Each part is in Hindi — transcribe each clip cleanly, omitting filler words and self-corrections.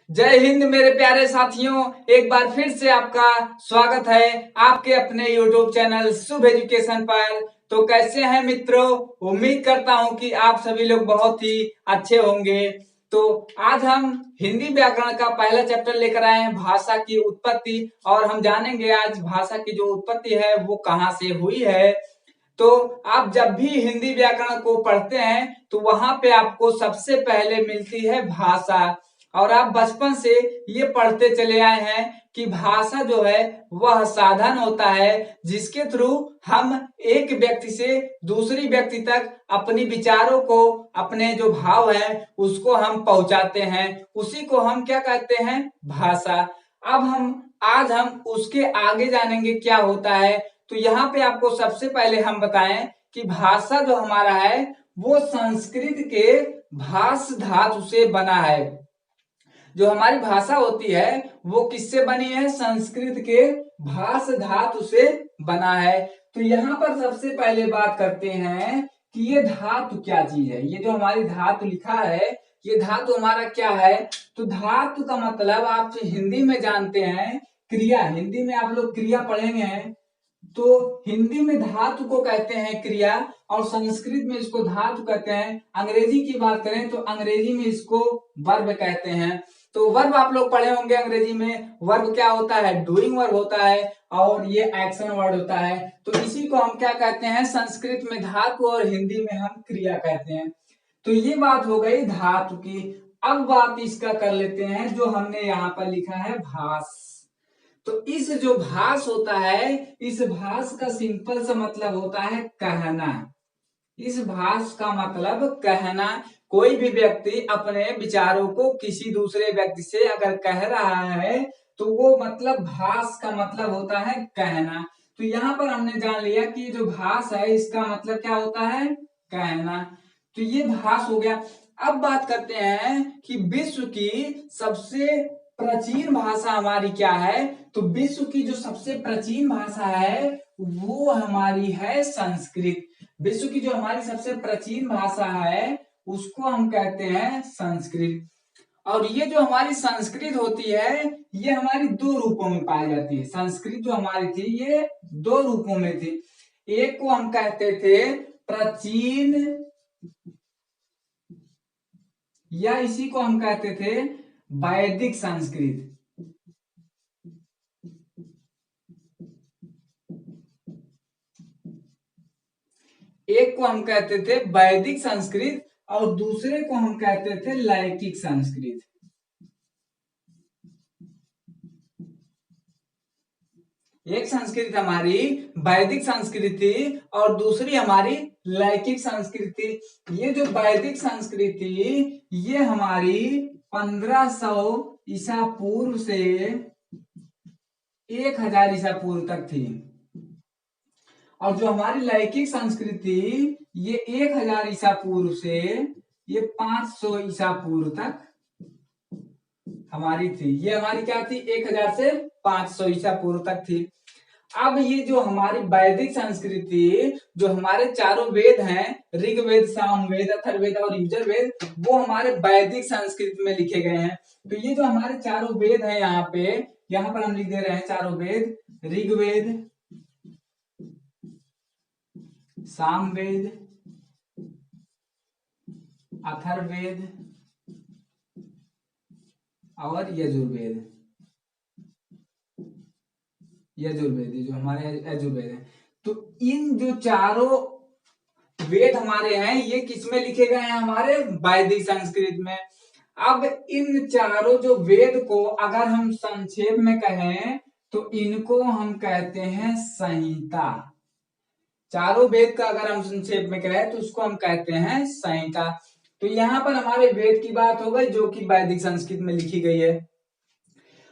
जय हिंद मेरे प्यारे साथियों। एक बार फिर से आपका स्वागत है आपके अपने YouTube चैनल शुभ एजुकेशन पर। तो कैसे हैं मित्रों? उम्मीद करता हूं कि आप सभी लोग बहुत ही अच्छे होंगे। तो आज हम हिंदी व्याकरण का पहला चैप्टर लेकर आए हैं, भाषा की उत्पत्ति। और हम जानेंगे आज भाषा की जो उत्पत्ति है वो कहाँ से हुई है। तो आप जब भी हिंदी व्याकरण को पढ़ते हैं तो वहां पे आपको सबसे पहले मिलती है भाषा। और आप बचपन से ये पढ़ते चले आए हैं कि भाषा जो है वह साधन होता है जिसके थ्रू हम एक व्यक्ति से दूसरी व्यक्ति तक अपनी विचारों को, अपने जो भाव है उसको हम पहुंचाते हैं। उसी को हम क्या कहते हैं? भाषा। अब आज हम उसके आगे जानेंगे क्या होता है। तो यहाँ पे आपको सबसे पहले हम बताएं कि भाषा जो हमारा है वो संस्कृत के भाष धातु से बना है। जो हमारी भाषा होती है वो किससे बनी है? संस्कृत के भाष धातु से बना है। तो यहाँ पर सबसे पहले बात करते हैं कि ये धातु क्या चीज है। ये जो हमारी धातु लिखा है ये धातु हमारा क्या है? तो धातु का मतलब आप हिंदी में जानते हैं क्रिया। हिंदी में आप लोग क्रिया पढ़ेंगे हैं तो हिंदी में धातु को कहते हैं क्रिया और संस्कृत में इसको धातु कहते हैं। अंग्रेजी की बात करें तो अंग्रेजी में इसको वर्ब कहते हैं। तो वर्ब आप लोग पढ़े होंगे अंग्रेजी में। वर्ब क्या होता है? डूइंग वर्ब होता है और ये एक्शन वर्ड होता है। तो इसी को हम क्या कहते हैं? संस्कृत में धातु और हिंदी में हम क्रिया कहते हैं। तो ये बात हो गई धातु की। अब बात इसका कर लेते हैं जो हमने यहाँ पर लिखा है भाष। तो इस जो भाष होता है इस भाष का सिंपल सा मतलब होता है कहना। इस भाष का मतलब कहना। कोई भी व्यक्ति अपने विचारों को किसी दूसरे व्यक्ति से अगर कह रहा है तो वो मतलब भाष का मतलब होता है कहना। तो यहाँ पर हमने जान लिया कि जो भाष है इसका मतलब क्या होता है? कहना। तो ये भाष हो गया। अब बात करते हैं कि विश्व की सबसे प्राचीन भाषा हमारी क्या है। तो विश्व की जो सबसे प्राचीन भाषा है वो हमारी है संस्कृत। विश्व की जो हमारी सबसे प्राचीन भाषा है उसको हम कहते हैं संस्कृत। और ये जो हमारी संस्कृत होती है ये हमारी दो रूपों में पाई जाती है। संस्कृत जो हमारी थी ये दो रूपों में थी। एक को हम कहते थे प्राचीन या इसी को हम कहते थे वैदिक संस्कृत। एक को हम कहते थे वैदिक संस्कृत और दूसरे को हम कहते थे लैकिक संस्कृत। एक संस्कृत हमारी वैदिक संस्कृत थी और दूसरी हमारी लैकिक संस्कृत थी। ये जो वैदिक संस्कृत थी ये हमारी 1500 ईसा पूर्व से 1000 ईसा पूर्व तक थी। और जो हमारी लैकिक संस्कृति ये 1000 ईसा पूर्व से ये 500 ईसा पूर्व तक हमारी थी। ये हमारी क्या थी? 1000 से 500 ईसा पूर्व तक थी। अब ये जो हमारी वैदिक संस्कृति, जो हमारे चारों वेद हैं, ऋग्वेद, सामवेद, अथर्ववेद और यजुर्वेद, वो हमारे वैदिक संस्कृत में लिखे गए हैं। तो ये जो हमारे चारों वेद हैं यहाँ पर हम लिख दे रहे हैं चारों वेद, ऋग्वेद, सामवेद, अथर्ववेद और यजुर्वेद। यजुर्वेद जो हमारे यजुर्वेद है। तो इन जो चारों वेद हमारे हैं ये किसमें लिखे गए हैं? हमारे वैदिक संस्कृत में। अब इन चारों जो वेद को अगर हम संक्षेप में कहें तो इनको हम कहते हैं संहिता। चारों वेद का अगर हम संक्षेप में कहें तो उसको हम कहते हैं संहिता। तो यहाँ पर हमारे वेद की बात हो गई जो कि वैदिक संस्कृत में लिखी गई है।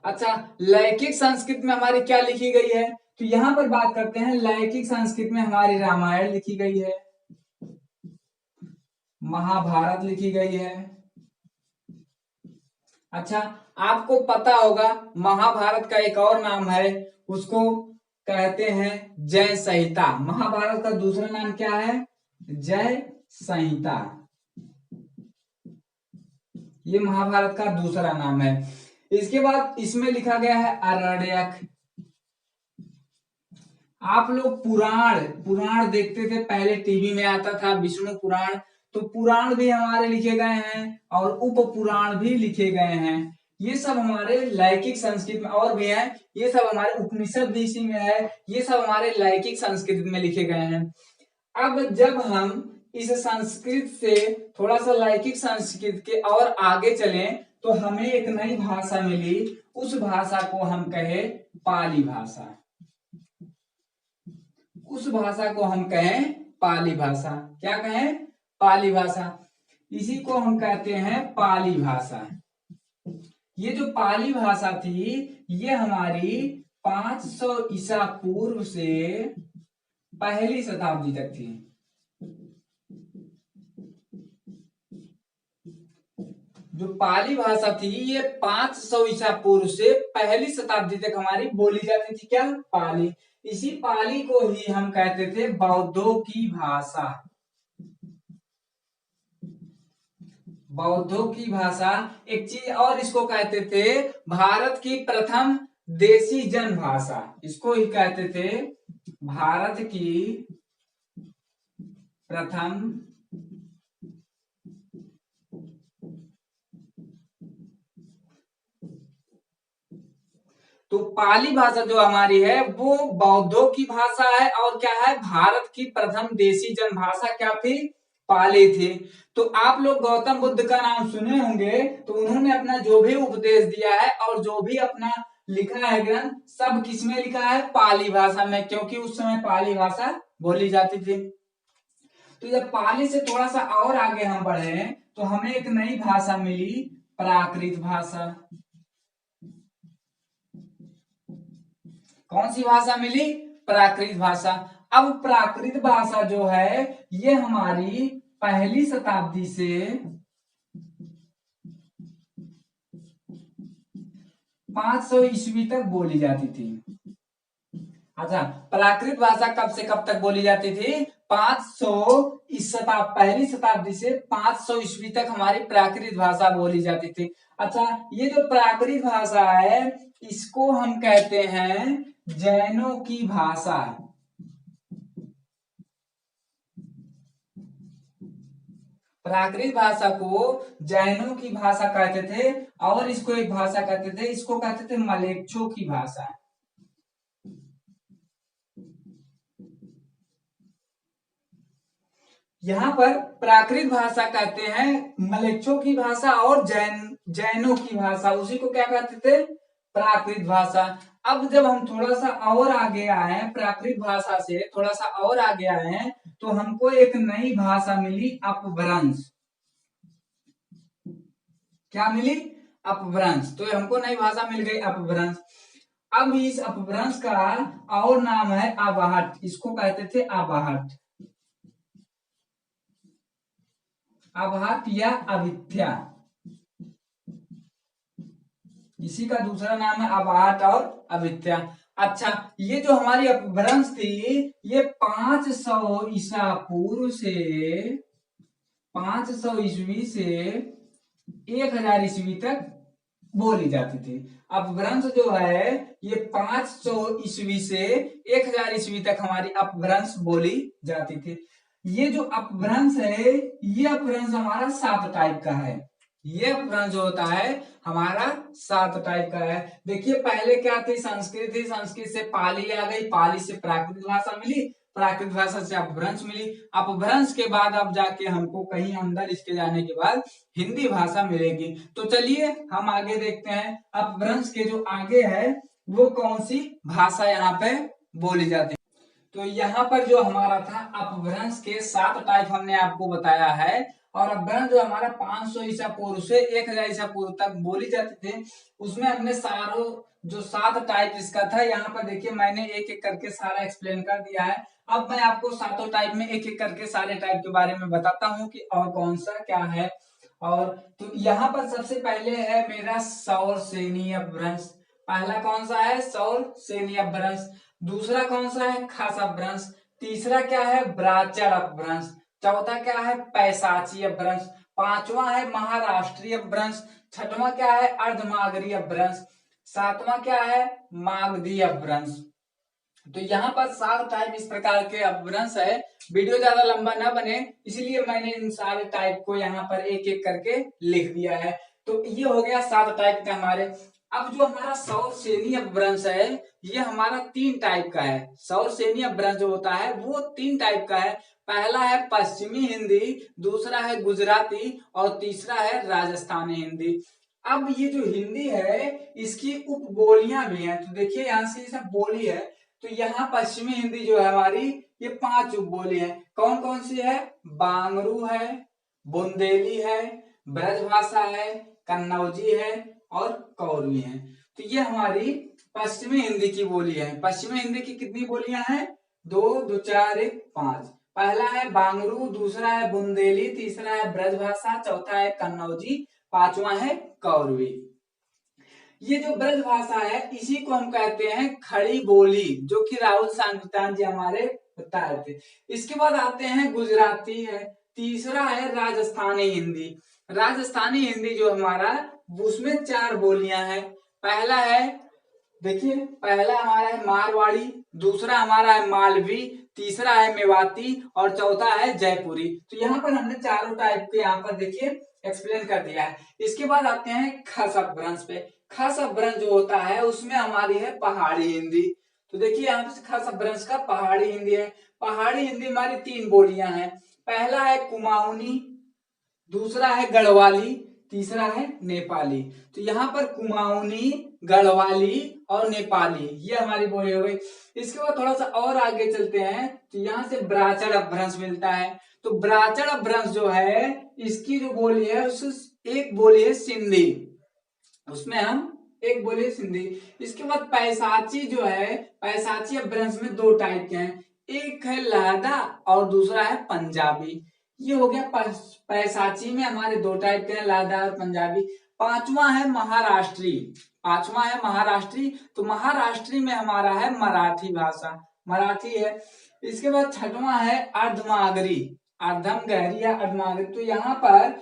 अच्छा, लैकिक संस्कृत में हमारी क्या लिखी गई है? तो यहाँ पर बात करते हैं लैकिक संस्कृत में हमारी रामायण लिखी गई है, महाभारत लिखी गई है। अच्छा, आपको पता होगा महाभारत का एक और नाम है, उसको कहते हैं जय संहिता। महाभारत का दूसरा नाम क्या है? जय संहिता। ये महाभारत का दूसरा नाम है। इसके बाद इसमें लिखा गया है अरण्यक। आप लोग पुराण पुराण देखते थे, पहले टीवी में आता था विष्णु पुराण, तो पुराण भी हमारे लिखे गए हैं और उप पुराण भी लिखे गए हैं। ये सब हमारे लैकिक संस्कृत में और भी है, ये सब हमारे उपनिषद भी इसी में है, ये सब हमारे लैकिक संस्कृत में लिखे गए हैं। अब जब हम इस संस्कृत से थोड़ा सा लैकिक संस्कृत के और आगे चले तो हमें एक नई भाषा मिली, उस भाषा को हम कहे पाली भाषा। उस भाषा को हम कहें पाली भाषा। क्या कहें? पाली भाषा। इसी को हम कहते हैं पाली भाषा। ये जो पाली भाषा थी ये हमारी 500 ईसा पूर्व से पहली शताब्दी तक थी। जो पाली भाषा थी ये 500 ईसा पूर्व से पहली शताब्दी तक हमारी बोली जाती थी। क्या? पाली। इसी पाली को ही हम कहते थे बौद्धों की भाषा। बौद्धों की भाषा। एक चीज और इसको कहते थे भारत की प्रथम देशी जन भाषा, इसको ही कहते थे भारत की प्रथम तो पाली भाषा जो हमारी है वो बौद्धों की भाषा है और क्या है? भारत की प्रथम देशी जन भाषा क्या थी? पाली थी। तो आप लोग गौतम बुद्ध का नाम सुने होंगे, तो उन्होंने अपना जो भी उपदेश दिया है और जो भी अपना लिखा है ग्रंथ, सब किसमें लिखा है? पाली भाषा में, क्योंकि उस समय पाली भाषा बोली जाती थी। तो जब पाली से थोड़ा सा और आगे हम बढ़े तो हमें एक नई भाषा मिली, प्राकृत भाषा। कौन सी भाषा मिली? प्राकृत भाषा। अब प्राकृत भाषा जो है ये हमारी पहली शताब्दी से 500 ईस्वी तक बोली जाती थी। अच्छा, प्राकृत भाषा कब से कब तक बोली जाती थी? 500 पहली शताब्दी से 500 ईस्वी तक हमारी प्राकृत भाषा बोली जाती थी। अच्छा, ये जो प्राकृत भाषा है इसको हम कहते हैं जैनों की भाषा। प्राकृत भाषा को जैनों की भाषा कहते थे और इसको एक भाषा कहते थे, इसको कहते थे मलेच्छों की भाषा। यहाँ पर प्राकृत भाषा कहते हैं मलेच्छों की भाषा और जैनों की भाषा, उसी को क्या कहते थे? प्राकृत भाषा। अब जब हम थोड़ा सा और आगे आए, प्राकृत भाषा से थोड़ा सा और आगे आए तो हमको एक नई भाषा मिली, अपभ्रंश। क्या मिली? अपभ्रंश। तो हमको नई भाषा मिल गई, अपभ्रंश। अब इस अपभ्रंश का और नाम है आवाहट, इसको कहते थे आवाहट। आवाहट या अभिथ्या, इसी का दूसरा नाम है आवाहट और अभिथ्या। अच्छा, ये जो हमारी अपभ्रंश थी ये 500 ईसा पूर्व से 500 ईस्वी से 1000 ईस्वी तक बोली जाती थी। अपभ्रंश जो है ये 500 ईस्वी से 1000 ईस्वी तक हमारी अपभ्रंश बोली जाती थी। ये जो अपभ्रंश है ये अपभ्रंश हमारा 7 टाइप का है। ये अपभ्रंश जो होता है हमारा 7 टाइप का है। देखिए पहले क्या थी? संस्कृत थी, संस्कृत से पाली आ गई, पाली से प्राकृत भाषा मिली, प्राकृत भाषा से अपभ्रंश मिली, अपभ्रंश के बाद अब जाके हमको कहीं अंदर इसके जाने के बाद हिंदी भाषा मिलेगी। तो चलिए हम आगे देखते हैं अपभ्रंश के जो आगे है वो कौन सी भाषा यहाँ पे बोली जाती है। तो यहाँ पर जो हमारा था अपभ्रंश के 7 टाइप हमने आपको बताया है, और अपभ्रंश जो हमारा 500 ईसा पूर्व से 1000 ईसा पूर्व तक बोली जाती थी, उसमें हमने सारों जो 7 टाइप इसका था, यहाँ पर देखिए मैंने एक एक करके सारा एक्सप्लेन कर दिया है। अब मैं आपको 7 टाइप में एक एक करके सारे टाइप के बारे में बताता हूँ कि और कौन सा क्या है। और तो यहाँ पर सबसे पहले है मेरा सौर सेनी अपभ्रंश। पहला कौन सा है? सौर सेनी अपभ्रंश। दूसरा कौन सा है? खास अपभ्रंश। तीसरा क्या है? ब्राह्मण अपभ्रंश। चौथा क्या है? पैशाची अपभ्रंश। पांचवा है महाराष्ट्रीय अपभ्रंश, छठवां क्या है अर्धमागधी अपभ्रंश, सातवां क्या है मागधी अपभ्रंश। तो यहाँ पर 7 टाइप इस प्रकार के अपभ्रंश है। वीडियो ज्यादा लंबा ना बने इसलिए मैंने इन सारे टाइप को यहाँ पर एक एक करके लिख दिया है। तो ये हो गया 7 टाइप का हमारे। अब जो हमारा सौर सेनी अपभ्रंश है ये हमारा 3 टाइप का है। सौर सेनी अपभ्रंश जो होता है वो 3 टाइप का है। पहला है पश्चिमी हिंदी, दूसरा है गुजराती और तीसरा है राजस्थानी हिंदी। अब ये जो हिंदी है इसकी उपबोलियां भी हैं। तो देखिए यहाँ से सब बोली है। तो यहाँ पश्चिमी हिंदी जो है हमारी ये 5 उपबोली है। कौन कौन सी है? बांगरू है, बुंदेली है, ब्रजभाषा है, कन्नौजी है और कौरवी है। तो ये हमारी पश्चिमी हिंदी की बोली है। पश्चिमी हिंदी की कितनी बोलियां हैं? 2 2 4 1 5। पहला है बांगरू, दूसरा है बुंदेली, तीसरा है ब्रजभाषा, चौथा है कन्नौजी, पांचवा है कौरवी। ये जो ब्रज भाषा है इसी को हम कहते हैं खड़ी बोली, जो कि राहुल सांकृत्यायन जी हमारे बताए थे। इसके बाद आते हैं गुजराती है, तीसरा है राजस्थानी हिंदी। राजस्थानी हिंदी जो हमारा उसमें 4 बोलियां हैं। पहला है देखिए, पहला हमारा है मारवाड़ी, दूसरा हमारा है मालवी, तीसरा है मेवाती और चौथा है जयपुरी। तो यहाँ पर हमने चारों टाइप के यहाँ पर देखिए एक्सप्लेन कर दिया है। इसके बाद आते हैं खस अपभ्रंश पे। खस अपभ्रंश जो होता है उसमें हमारी है पहाड़ी हिंदी। तो देखिए यहाँ पे खस अपभ्रंश का पहाड़ी हिंदी है। पहाड़ी हिंदी हमारी 3 बोलियां हैं। पहला है कुमाऊनी, दूसरा है गढ़वाली, तीसरा है नेपाली। तो यहाँ पर कुमाऊनी, गढ़वाली और नेपाली ये हमारी बोली हो गई। इसके बाद थोड़ा सा और आगे चलते हैं तो यहाँ से ब्राचड़ अपभ्रंश मिलता है। तो ब्राचड़ अपभ्रंश जो है इसकी जो बोली है उस एक बोली है सिंधी, उसमें हम एक बोली सिंधी। इसके बाद पैसाची जो है, पैसाची अपभ्रंश में 2 टाइप के हैं, एक है लहदा और दूसरा है पंजाबी। ये हो गया पैसाची में हमारे 2 टाइप के हैं, लहदा और पंजाबी। पांचवा है महाराष्ट्री, पांचवा है महाराष्ट्री। तो महाराष्ट्री में हमारा है मराठी भाषा, मराठी है। इसके बाद छठवां है अर्धमागरी, अर्धम गहरी या अर्धमागरी। तो यहाँ पर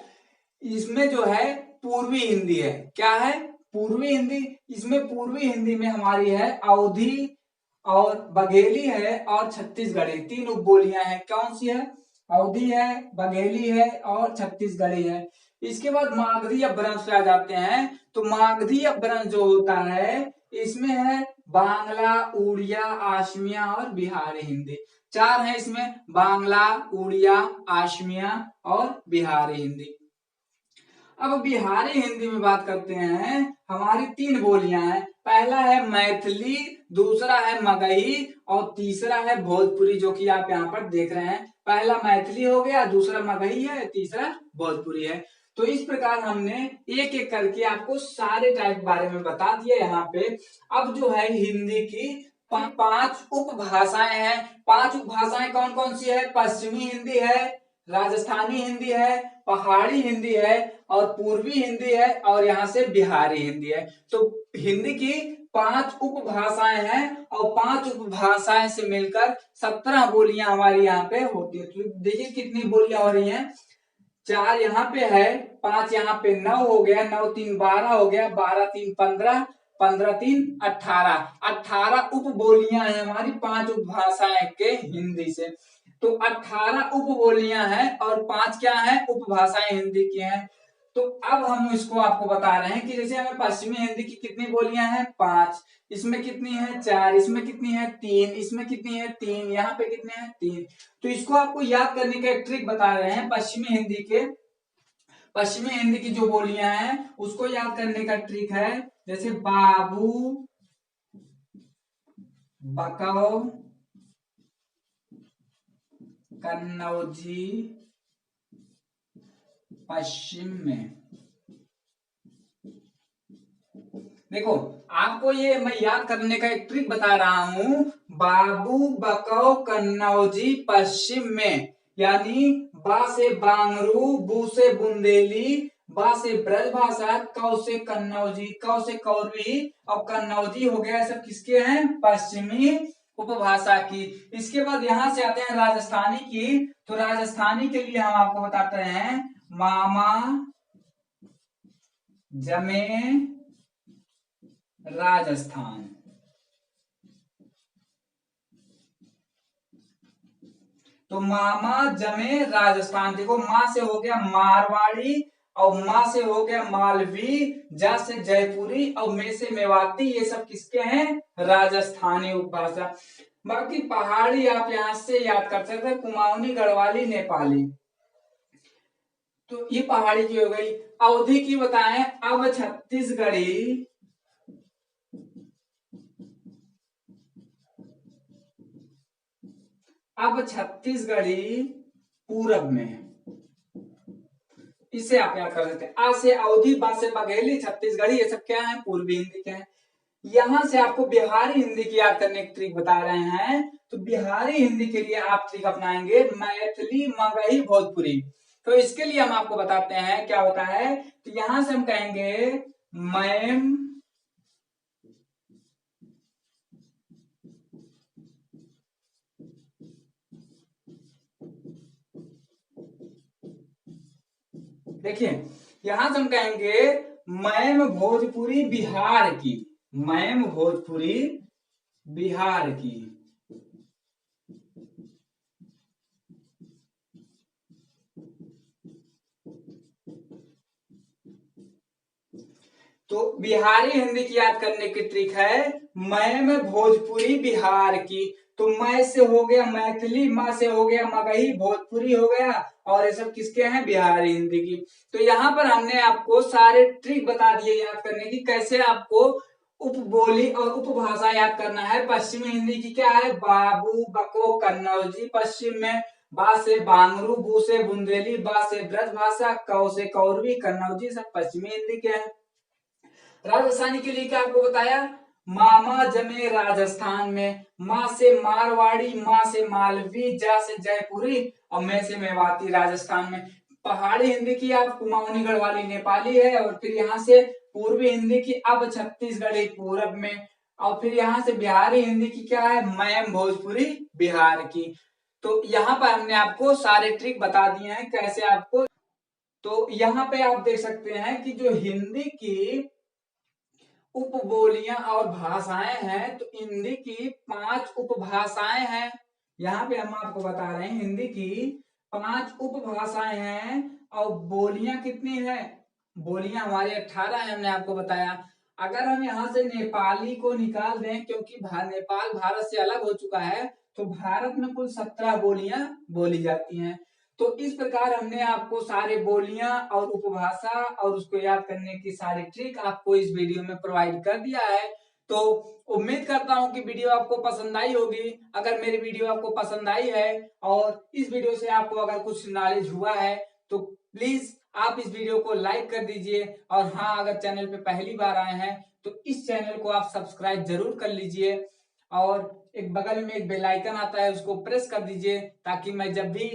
इसमें जो है पूर्वी हिंदी है। क्या है? पूर्वी हिंदी। इसमें पूर्वी हिंदी में हमारी है अवधी और बघेली है और छत्तीसगढ़ी, 3 उपबोलियां हैं। कौन सी है? अवधी है, बघेली है और छत्तीसगढ़ी है। इसके बाद मागधी अपभ्रंश पे आ जाते हैं। तो मागधी अपभ्रंश जो होता है इसमें है बांग्ला, उड़िया, आसमिया और बिहारी हिंदी। 4 है इसमें, बांग्ला, उड़िया, आसमिया और बिहारी हिंदी। अब बिहारी हिंदी में बात करते हैं, हमारी 3 बोलियां हैं। पहला है मैथिली, दूसरा है मगही और तीसरा है भोजपुरी, जो कि आप यहाँ पर देख रहे हैं। पहला मैथिली हो गया, दूसरा मगही है, तीसरा भोजपुरी है। तो इस प्रकार हमने एक एक करके आपको सारे टाइप के बारे में बता दिया यहाँ पे। अब जो है हिंदी की 5 उपभाषाएं हैं। 5 उपभाषाएं कौन कौन सी है? पश्चिमी हिंदी है, राजस्थानी हिंदी है, पहाड़ी हिंदी है और पूर्वी हिंदी है और यहाँ से बिहारी हिंदी है। तो हिंदी की 5 उपभाषाएं हैं और 5 उपभाषाएं से मिलकर 17 बोलियां हमारी यहाँ पे होती है। तो देखिए कितनी बोलियां हो रही हैं, 4 यहाँ पे है, 5 यहाँ पे, 9 हो गया, 9 3 12 हो गया, 12 3 15, 15 3 18, 18 उपबोलियां हैं हमारी 5 उपभाषाएं के हिंदी से। तो 18 उपबोलियां हैं और 5 क्या है? उपभाषाएं हिंदी की हैं। तो अब हम इसको आपको बता रहे हैं कि जैसे हमें पश्चिमी हिंदी की कितनी बोलियां हैं? 5। इसमें कितनी है? 4। इसमें कितनी है? 3। इसमें कितनी है? 3। यहाँ पे कितने हैं? 3। तो इसको आपको याद करने का एक ट्रिक बता रहे हैं। पश्चिमी हिंदी की जो बोलियां हैं उसको याद करने का ट्रिक है, जैसे बाबू, बकौ, कन्नौजी पश्चिम में। देखो आपको ये मैं याद करने का एक ट्रिक बता रहा हूं, बाबू, बकौ, कन्नौजी पश्चिम में, यानी बा से बांगरू, बू से बुंदेली, बा से ब्रजभाषा, कौ से कन्नौजी, कौ से कौरवी और कन्नौजी हो गया। सब किसके हैं? पश्चिमी उपभाषा की। इसके बाद यहां से आते हैं राजस्थानी की। तो राजस्थानी के लिए हम आपको बताते हैं मामा जमे राजस्थान। तो मामा जमे राजस्थान, देखो माँ से हो गया मारवाड़ी और माँ से हो गया मालवी, जा से जयपुरी और मे से मेवाती, ये सब किसके हैं? राजस्थानी उपभाषा। बाकी पहाड़ी आप यहां से याद कर सकते हैं, कुमाऊनी, गढ़वाली, नेपाली, तो ये पहाड़ी की हो गई। अवधि की बताएं, अब छत्तीसगढ़ी, अब छत्तीसगढ़ी पूरब में है, इसे आप याद कर सकते हैं। आ से अवधि, बा से बघेली, छत्तीसगढ़ी, ये सब क्या है? पूर्वी हिंदी के हैं। यहां से आपको बिहारी हिंदी की याद करने की ट्रिक बता रहे हैं। तो बिहारी हिंदी के लिए आप ट्रिक अपनाएंगे मैथिली, मगही, भोजपुरी। तो इसके लिए हम आपको बताते हैं क्या होता है। तो यहां से हम कहेंगे मैम, देखिए यहां से हम कहेंगे मैम भोजपुरी बिहार की, मैम भोजपुरी बिहार की। तो बिहारी हिंदी की याद करने की ट्रिक है मैम भोजपुरी बिहार की। तो मैं से हो गया मैथिली, माँ से हो गया मगही, भोजपुरी हो गया, और ये सब किसके हैं? बिहारी हिंदी की। तो यहाँ पर हमने आपको सारे ट्रिक बता दिए याद करने की, कैसे आपको उपबोली और उपभाषा याद करना है। पश्चिमी हिंदी की क्या है? बाबू, बको, कन्नौजी। पश्चिम में बा से बांगरू, बू से बुंदेली, बा से ब्रज भाषा, कौ से कौरवी, कन्नौजी, सब पश्चिमी हिंदी के हैं। राजस्थानी के लिए क्या आपको बताया? मामा जमे राजस्थान में, माँ से मारवाड़ी, माँ से मालवी, जा से जयपुरी और मैं से मेवाती, राजस्थान में। पहाड़ी हिंदी की आप कुमाऊनी, गढ़वाली, नेपाली है। और फिर यहाँ से पूर्वी हिंदी की अब छत्तीसगढ़ी पूरब में। और फिर यहाँ से बिहारी हिंदी की क्या है? मैम भोजपुरी बिहार की। तो यहाँ पर हमने आपको सारे ट्रिक बता दिए हैं कैसे आपको। तो यहाँ पे आप देख सकते हैं कि जो हिंदी की उपबोलियां और भाषाएं हैं, तो हिंदी की 5 उपभाषाएं हैं। यहाँ पे हम आपको बता रहे हैं हिंदी की 5 उपभाषाएं हैं। और बोलियां कितनी है? बोलियां हमारे 18 है, हमने आपको बताया। अगर हम यहाँ से नेपाली को निकाल दें, क्योंकि नेपाल भारत से अलग हो चुका है, तो भारत में कुल 17 बोलियां बोली जाती हैं। तो इस प्रकार हमने आपको सारे बोलियां और उपभाषा और उसको याद करने की सारी ट्रिक आपको इस वीडियो में प्रोवाइड कर दिया है। तो उम्मीद करता हूं कि वीडियो आपको पसंद आई होगी। अगर मेरी वीडियो आपको पसंद आई है और इस वीडियो से आपको अगर कुछ नॉलेज हुआ है, तो प्लीज आप इस वीडियो को लाइक कर दीजिए। और हाँ, अगर चैनल पे पहली बार आए हैं तो इस चैनल को आप सब्सक्राइब जरूर कर लीजिए। और एक बगल में एक बेल आइकन आता है, उसको प्रेस कर दीजिए, ताकि मैं जब भी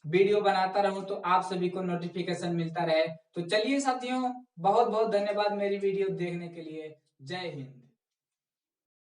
वीडियो बनाता रहूं तो आप सभी को नोटिफिकेशन मिलता रहे। तो चलिए साथियों, बहुत बहुत धन्यवाद मेरी वीडियो देखने के लिए। जय हिंद।